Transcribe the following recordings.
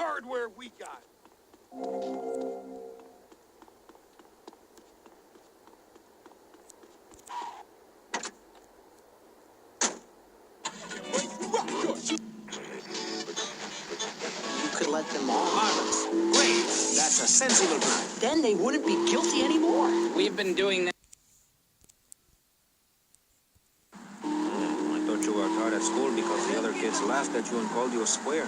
hardware we got. You could let them off. Marvelous. Great. That's a sensible plan. Then they wouldn't be guilty anymore. We've been doing that. I thought you worked hard at school because the other kids laughed at you and called you a square.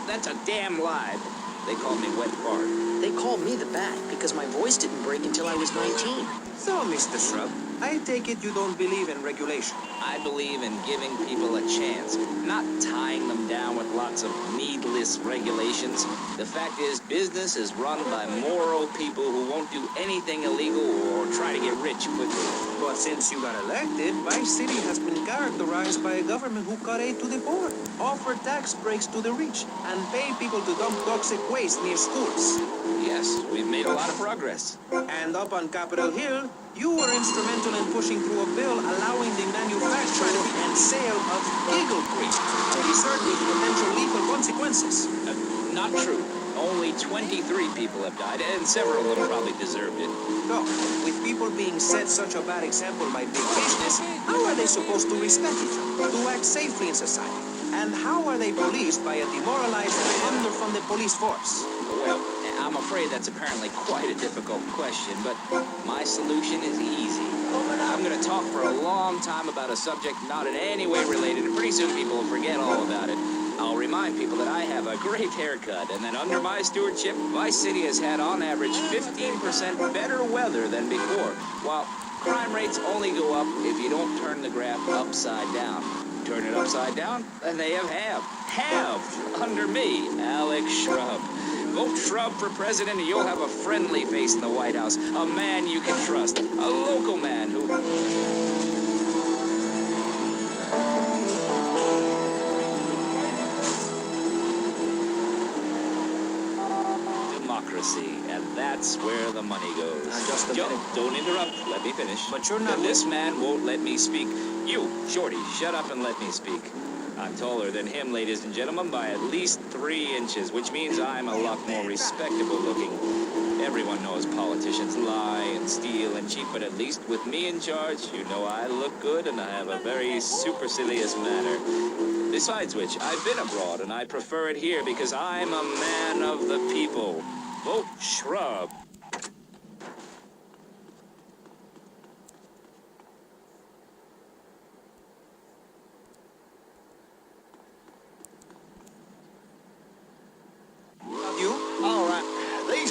That's a damn lie. They called me Wet Fart. They called me the Bat because my voice didn't break until I was 19. So, Mr. Shrub, I take it you don't believe in regulation. I believe in giving people a chance, not tying them down with lots of needless regulations. The fact is, business is run by moral people who won't do anything illegal or try to get rich quickly. But since you got elected, Vice City has been characterized by a government who cut aid to the poor, offered tax breaks to the rich, and paid people to dump toxic waste near schools. Yes, we've made a lot of progress. And up on Capitol Hill, you were instrumental in pushing through a bill allowing the manufacturing and sale of eagle cream, certainly potential lethal consequences. Not true. Only 23 people have died, and several of them probably deserved it. So, with people being set such a bad example by big business, how are they supposed to respect each other, to act safely in society? And how are they policed by a demoralized and underfunded police force? Well, I'm afraid that's apparently quite a difficult question, but my solution is easy. I'm going to talk for a long time about a subject not in any way related, and pretty soon people will forget all about it. I'll remind people that I have a great haircut, and that under my stewardship, Vice City has had on average 15% better weather than before, while crime rates only go up if you don't turn the graph upside down. Turn it upside down, and they have halved under me, Alex Shrub. Vote Shrub for president and you'll have a friendly face in the White House. A man you can trust. A local man who... Democracy. And that's where the money goes. Just a minute. Don't interrupt. Let me finish. But you're not... This man won't let me speak. You, Shorty, shut up and let me speak. I'm taller than him, ladies and gentlemen, by at least 3 inches, which means I'm a lot more respectable looking. Everyone knows politicians lie and steal and cheat, but at least with me in charge, you know I look good and I have a very supercilious manner. Besides which, I've been abroad and I prefer it here because I'm a man of the people. Vote Shrub.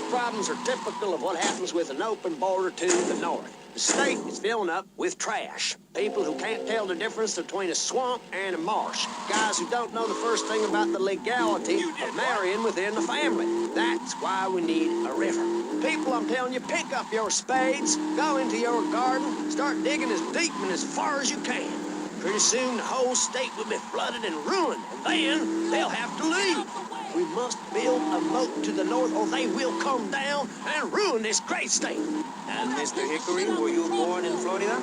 Problems are typical of what happens with an open border to the north. The state is filling up with trash. People who can't tell the difference between a swamp and a marsh. Guys who don't know the first thing about the legality of marrying within the family. That's why we need a river. People, I'm telling you, pick up your spades, go into your garden, start digging as deep and as far as you can. Pretty soon the whole state will be flooded and ruined, and then they'll have to leave. We must build a moat to the north or they will come down and ruin this great state. And Mr. Hickory, were you born in Florida?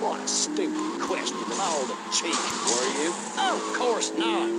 What a stupid question with all the cheek. Were you? Of course not.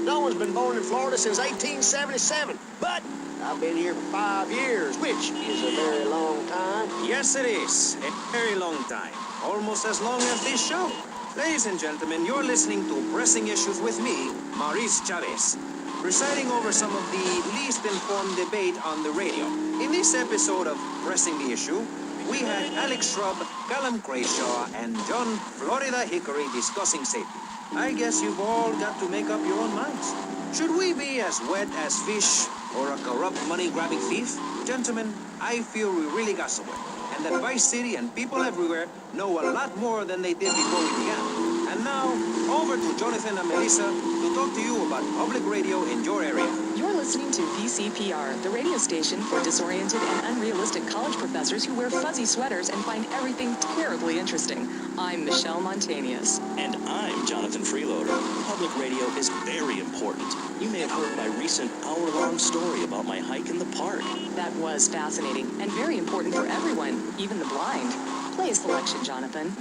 No one's been born in Florida since 1877. But I've been here for 5 years, which is a very long time. Yes, it is. A very long time. Almost as long as this show. Ladies and gentlemen, you're listening to Pressing Issues with me, Maurice Chavez, presiding over some of the least informed debate on the radio. In this episode of Pressing the Issue, we had Alex Shrub, Callum Crayshaw, and John Florida Hickory discussing safety. I guess you've all got to make up your own minds. Should we be as wet as fish or a corrupt money-grabbing thief? Gentlemen, I feel we really got somewhere, and that Vice City and people everywhere know a lot more than they did before we began. And now, over to Jonathan and Melissa to talk to you about public radio in your area. You're listening to VCPR, the radio station for disoriented and unrealistic college professors who wear fuzzy sweaters and find everything terribly interesting. I'm Michelle Montanius. And I'm Jonathan Freeloader. Public radio is very important. You may have heard my recent hour-long story about my hike in the park. That was fascinating and very important for everyone, even the blind. Play a selection, Jonathan.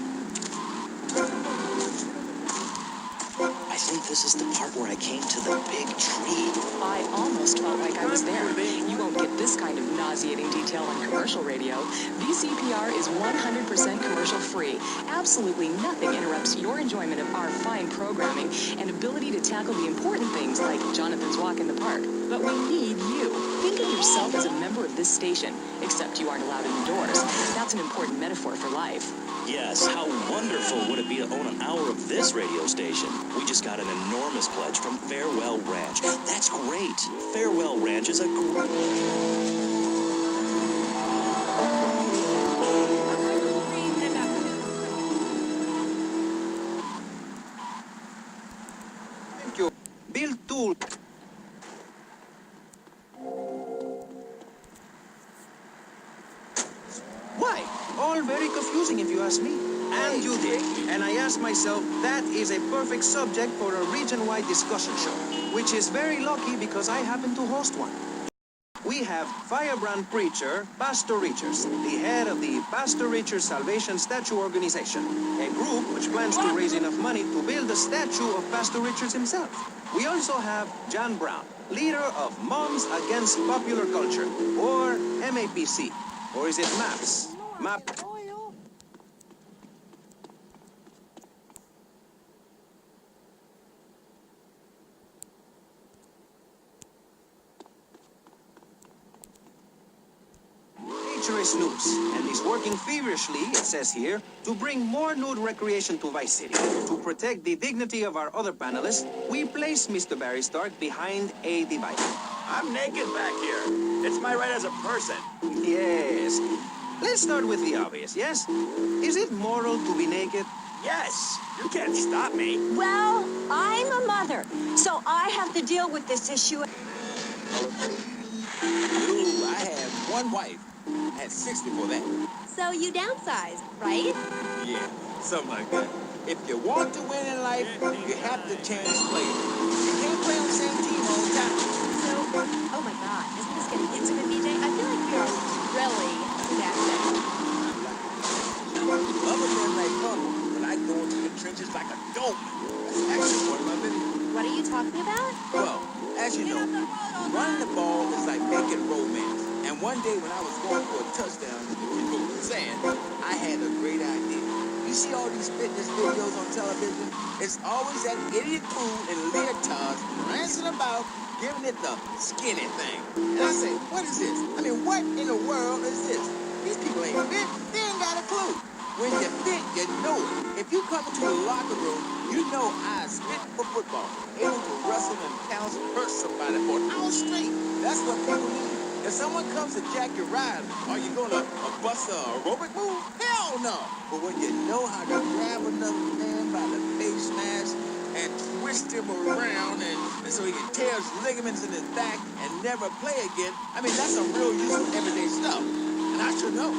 I think this is the part where I came to the big tree. I almost almost felt like I was there. You won't get this kind of nauseating detail on commercial radio. VCPR is 100% commercial-free. Absolutely nothing interrupts your enjoyment of our fine programming and ability to tackle the important things like Jonathan's walk in the park. But we need you. Think of yourself as a member of this station, except you aren't allowed indoors. That's an important metaphor for life. Yes, how wonderful would it be to own an hour of this radio station? We just got an enormous pledge from Farewell Ranch. That's great. Farewell Ranch is a Thank you. Bill Tool. Why? All very confusing if you ask me. And you did. And I asked myself, that is a perfect subject for a region-wide discussion show, which is very lucky because I happen to host one. We have firebrand preacher, Pastor Richards, the head of the Pastor Richards Salvation Statue Organization, a group which plans to raise enough money to build a statue of Pastor Richards himself. We also have John Brown, leader of Moms Against Popular Culture, or MAPC. Or is it MAPS? MAP. Nature is loose and is working feverishly, it says here, to bring more nude recreation to Vice City. To protect the dignity of our other panelists, we place Mr. Barry Stark behind a divider. I'm naked back here. It's my right as a person. Yes. Let's start with the obvious, yes? Is it moral to be naked? Yes, you can't stop me. Well, I'm a mother, so I have to deal with this issue. Ooh, I had one wife. I had 6 before that. So you downsized, right? Yeah, something like that. If you want to win in life, you have to change players. You can't play on the same team all the time. So, oh my God, isn't this getting intimate, BJ? I feel like we are really connected. Other men like fun, but I go into the trenches like a goat. That's actually one of my videos. What are you talking about? Well, as you know, running the ball is like making romance. And one day when I was going for a touchdown, if you know what I'm saying, I had a great idea. You see all these fitness videos on television? It's always that idiot fool in leotards prancing about, giving it the skinny thing. And I say, what is this? I mean, what in the world is this? These people ain't fit. They ain't got a clue. When you're fit, you know it. If you come into the locker room, you know I was fit for football. Able to wrestle and pounce and hurt somebody for an hour straight. That's what people need. If someone comes to jack your ride, are you gonna bust a aerobic move? Hell no! But when you know how to grab another man by the face mask and twist him around and so he can tear his ligaments in his back and never play again, I mean, that's some real useful everyday stuff. And I should know.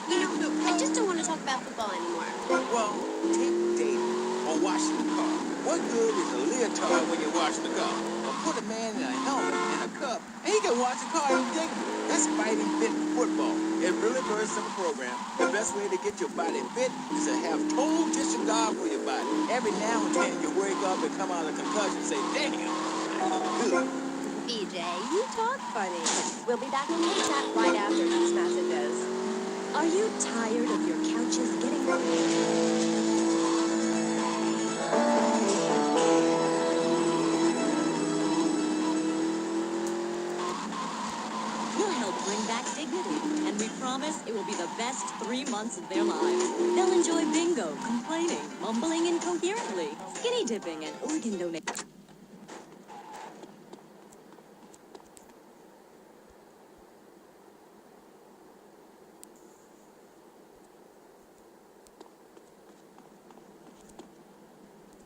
You know, I just don't want to talk about football anymore. Well, take dating or washing the car. What good is a leotard when you're washing the car? Or put a man in a helmet and a cup, and he can wash the car and dig it. That's fighting fit football. It really burns some program. The best way to get your body fit is to have total disregard for your body. Every now and then you wake up and come out of concussion and say, damn, I look good. BJ, you talk funny. We'll be back on the chat right after these messages. Are you tired of your couches getting We'll help bring back dignity, and we promise it will be the best 3 months of their lives. They'll enjoy bingo, complaining, mumbling incoherently, skinny dipping, and organ donation.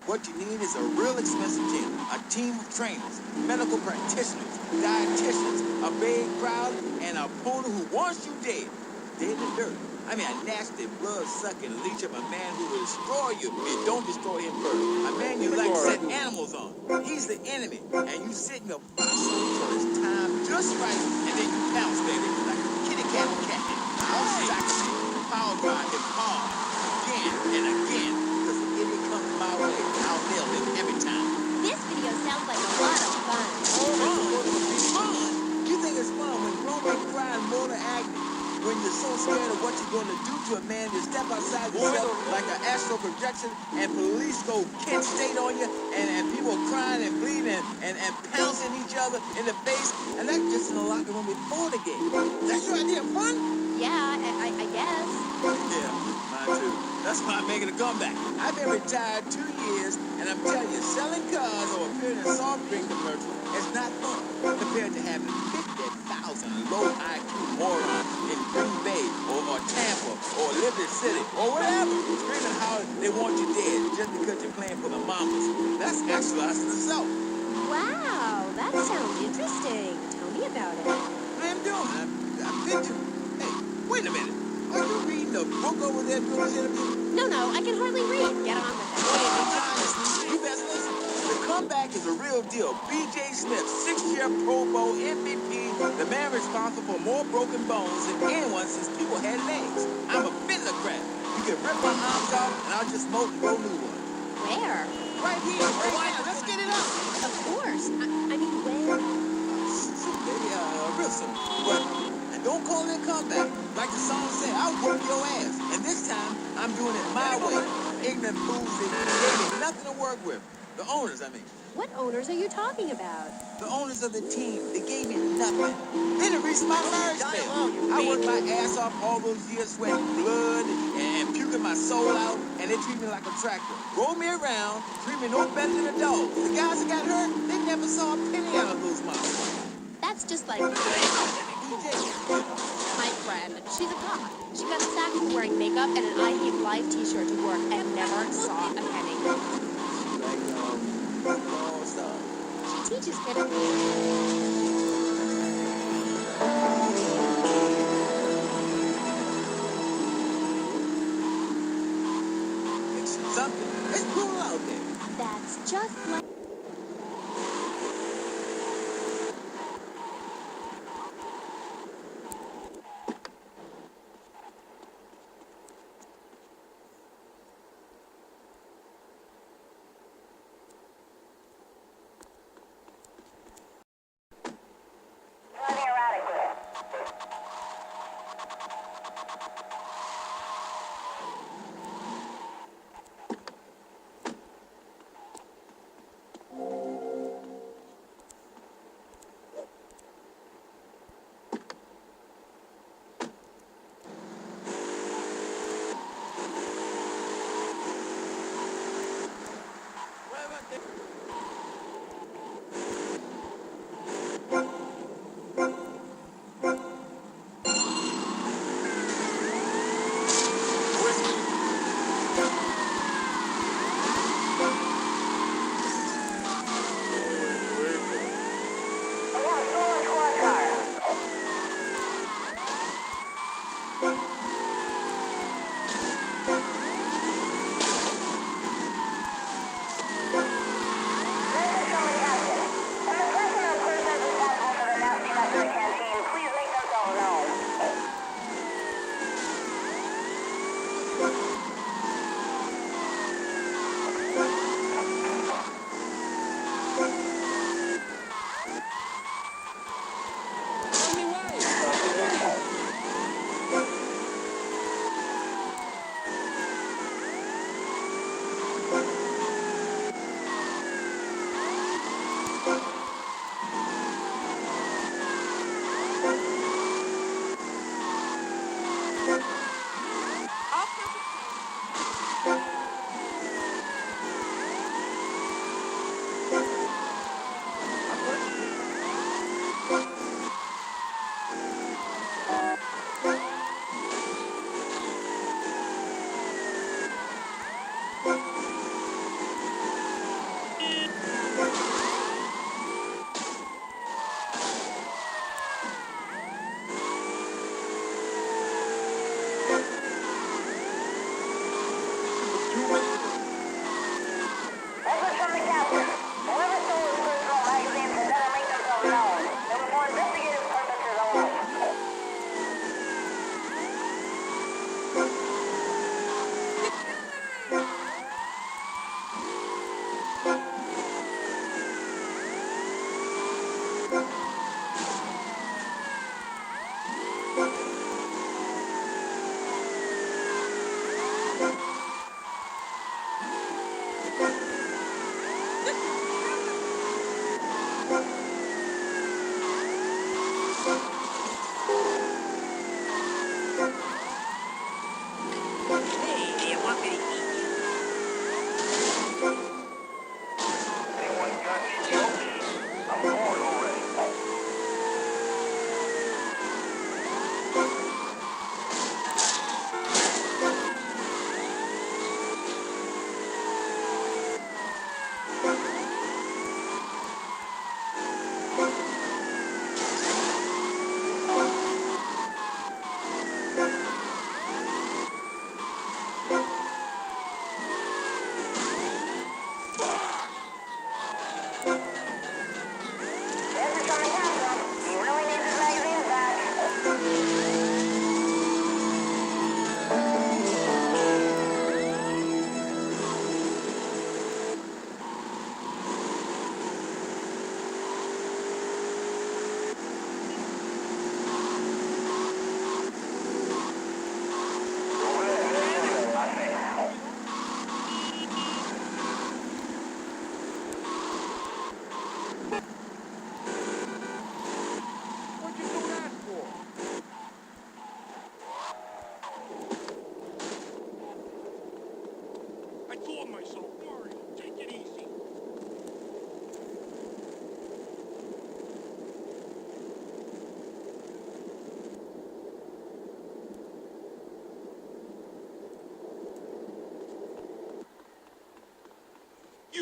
What you need is a real expensive gym, a team of trainers, medical practitioners, dietitians, a big crowd, and a opponent who wants you dead. Dead and dirty. I mean, a nasty, blood-sucking leech of a man who will destroy you if you don't destroy him first. A man you like to set animals on. He's the enemy, and you sit in your fossil till it's time just right, and then you pounce, baby, like a kitty cat cat. I'll sack you, power drive him hard, again and again. My way, I'll nail him every time. This video sounds like a lot of fun. scared of what you're going to do to a man, you step outside yourself like an astral projection, and police go Kent State on you, and people crying and bleeding and pouncing each other in the face, and that's just in the locker room before the game. That's your idea of fun? Yeah, I guess. Yeah, mine too. That's why I'm making a comeback. I've been retired 2 years, and I'm telling you, selling cars or appearing in a soft drink commercial is not fun compared to having 50,000 low IQ morons in Green Bay or Tampa or Liberty City or whatever screaming how they want you dead just because you're playing for the Mamas. That's exercise in itself. Wow, that sounds interesting. Tell me about it. I'm doing. I'm thinking. Hey, wait a minute. Are you reading the book over there doing this interview? No, I can hardly read. Get on with it. You best listen. The comeback is a real deal. B.J. Smith, 6-year Pro Bowl MVP, the man responsible for more broken bones than anyone since people had legs. I'm a fiddler-crap. You can rip my arms off, and I'll just smoke and grow new ones. Where? Right here, right now. Let's get it up. Of course. I mean, where? Shoot, baby, real simple. But don't call it a comeback. Like the song said, I'll whoop your ass. And this time, I'm doing it my way. Ignorant fools that gave me nothing to work with. The owners, I mean. What owners are you talking about? The owners of the team. They gave me nothing. Then it reached my marriage spell. I worked my ass off all those years, sweating blood and puking my soul out, and they treat me like a tractor. Roll me around, treat me no better than a dog. The guys that got hurt, they never saw a penny out of those mouths. That's just like my friend. She's a cop. She got sacked for wearing makeup and an I Hate Life t-shirt to work and never saw a penny. She teaches kids. Something. It's cool out there. That's just like...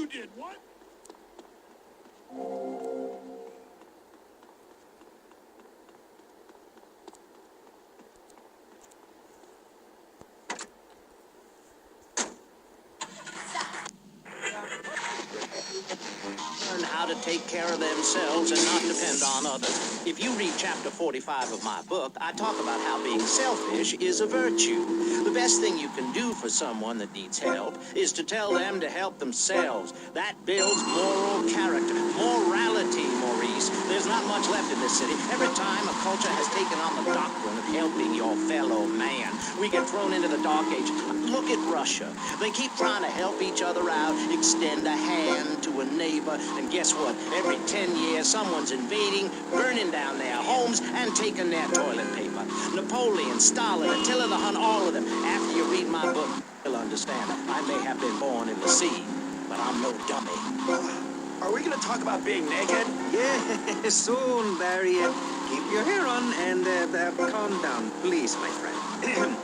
You did what? Learn how to take care of themselves and not depend on others. If you read chapter 45 of my book, I talk about how being selfish is a virtue. The best thing you can do for someone that needs help is to tell them to help themselves. That builds moral character, morality, Maurice. There's not much left in this city. Every time a culture has taken on the doctrine of helping your fellow man, we get thrown into the dark age. Look at Russia. They keep trying to help each other out, extend a hand to a neighbor, and guess what? Every 10 years, someone's invading, burning down their homes, and taking their toilet paper. Napoleon, Stalin, Attila the Hun, all of them. After you read my book, you'll understand. I may have been born in the sea, but I'm no dummy. Are we gonna talk about being naked? Yeah, soon, Barry. Keep your hair on and calm down, please, my friend.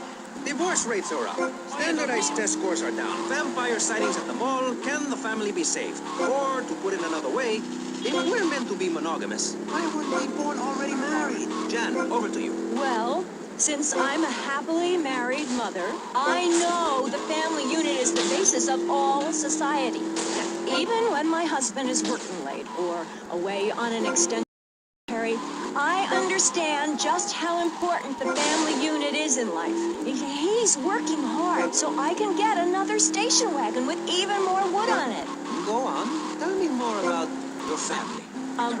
Divorce rates are up. Standardized test scores are down. Vampire sightings at the mall. Can the family be saved? Or, to put it another way, if we're meant to be monogamous, why weren't we born already married? Jan, over to you. Well, since I'm a happily married mother, I know the family unit is the basis of all society. Even when my husband is working late or away on an extended I understand just how important the family unit is in life. He's working hard so I can get another station wagon with even more wood on it. Go on. Tell me more about your family.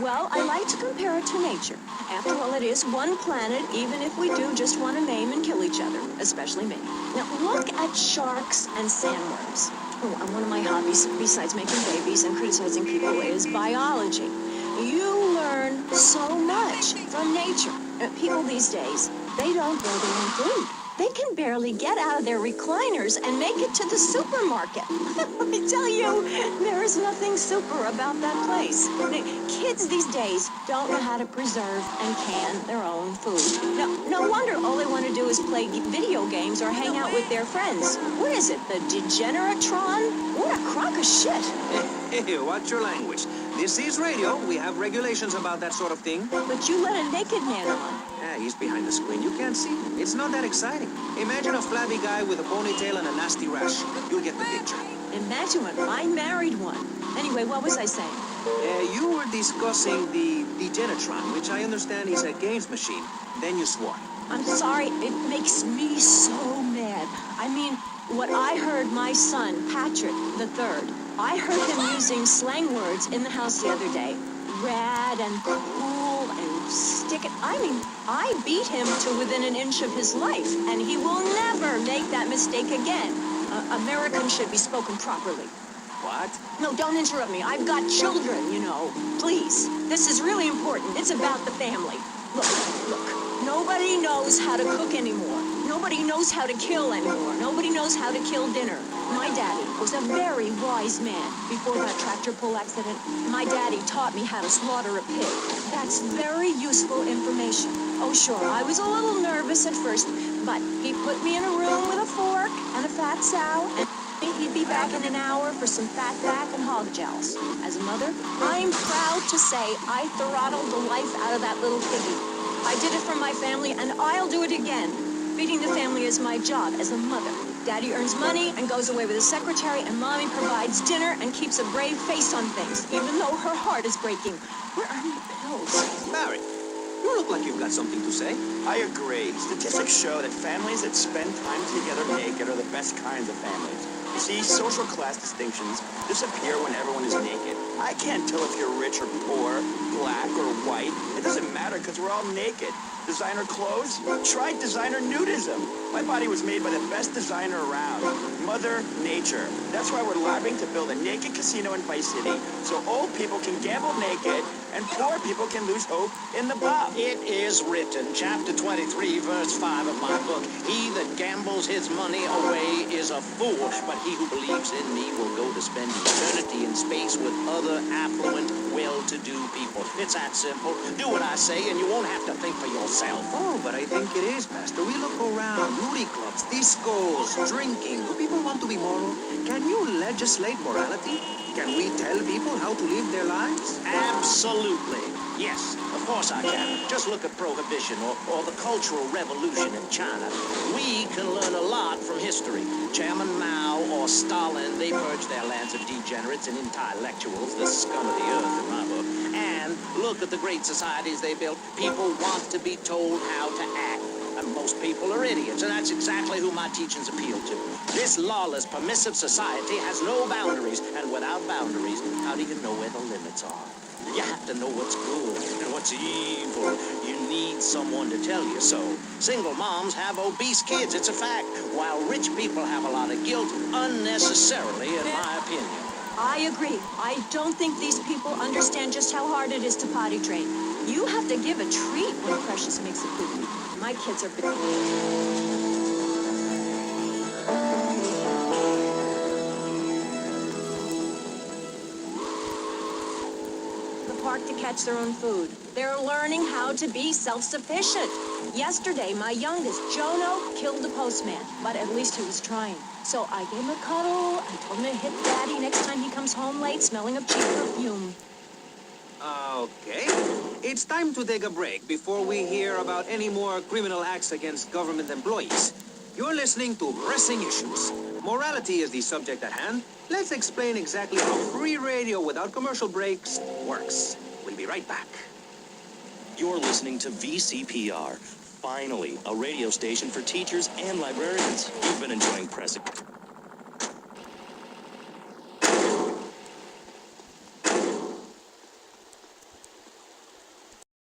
Well, I like to compare it to nature. After all, it is one planet, even if we do just want to maim and kill each other, especially me. Now, look at sharks and sandworms. Oh, and one of my hobbies, besides making babies and criticizing people, is biology. You learn so much from nature. People these days, they don't grow their own food. They can barely get out of their recliners and make it to the supermarket. Let me tell you, there is nothing super about that place. Kids these days don't know how to preserve and can their own food. No wonder all they want to do is play video games or hang out with their friends. What is it, the Degeneratron? What a crock of shit. Hey, watch your language. This is radio. We have regulations about that sort of thing. But you let a naked man on. Yeah, he's behind the screen. You can't see. It's not that exciting. Imagine a flabby guy with a ponytail and a nasty rash. You'll get the picture. Imagine one. I married one. Anyway, what was I saying? You were discussing the Degenatron, which I understand is a games machine. Then you swore. I'm sorry. It makes me so mad. I mean, what I heard my son, Patrick III, I heard him using slang words in the house the other day. Rad and cool and stick it. I mean, I beat him to within an inch of his life, and he will never make that mistake again. Americans should be spoken properly. What? No, don't interrupt me. I've got children, you know. Please. This is really important. It's about the family. Look. Nobody knows how to cook anymore. Nobody knows how to kill anymore. Nobody knows how to kill dinner. My daddy was a very wise man. Before that tractor pull accident, my daddy taught me how to slaughter a pig. That's very useful information. Oh, sure, I was a little nervous at first, but he put me in a room with a fork and a fat sow, and he'd be back in an hour for some fat back and hog jowls. As a mother, I'm proud to say I throttled the life out of that little piggy. I did it for my family, and I'll do it again. Feeding the family is my job as a mother. Daddy earns money and goes away with his secretary, and Mommy provides dinner and keeps a brave face on things, even though her heart is breaking. Where are my pills? Barry, you look like you've got something to say. I agree. Statistics show that families that spend time together naked are the best kinds of families. You see, social class distinctions disappear when everyone is naked. I can't tell if you're rich or poor, black or white. It doesn't matter because we're all naked. Designer clothes? Try designer nudism. My body was made by the best designer around, Mother Nature. That's why we're lobbying to build a naked casino in Vice City so old people can gamble naked, and poor people can lose hope in the bob. It is written, chapter 23, verse 5 of my book, he that gambles his money away is a fool, but he who believes in me will go to spend eternity in space with other affluent, well-to-do people. It's that simple. Do what I say, and you won't have to think for yourself. Oh, but I think it is, Pastor. We look around, nudie clubs, discos, drinking. Do people want to be moral? Can you legislate morality? Can we tell people how to live their lives? Absolutely. Yes, of course I can. Just look at Prohibition or the Cultural Revolution in China. We can learn a lot from history. Chairman Mao or Stalin, they purged their lands of degenerates and intellectuals, the scum of the earth in my book. And look at the great societies they built. People want to be told how to act. And most people are idiots, and that's exactly who my teachings appeal to. This lawless, permissive society has no boundaries, and without boundaries, how do you know where the limits are? You have to know what's good and what's evil. You need someone to tell you so. Single moms have obese kids, it's a fact, while rich people have a lot of guilt unnecessarily, in my opinion. I agree. I don't think these people understand just how hard it is to potty train. You have to give a treat when Precious makes a poop. My kids are big. Park to catch their own food. They're learning how to be self-sufficient. Yesterday, my youngest, Jono, killed the postman, but at least he was trying. So I gave him a cuddle and told him to hit Daddy next time he comes home late smelling of cheap perfume. Okay. It's time to take a break before we hear about any more criminal acts against government employees. You're listening to Pressing Issues. Morality is the subject at hand. Let's explain exactly how free radio without commercial breaks works. We'll be right back. You're listening to VCPR. Finally, a radio station for teachers and librarians. You've been enjoying Pressing.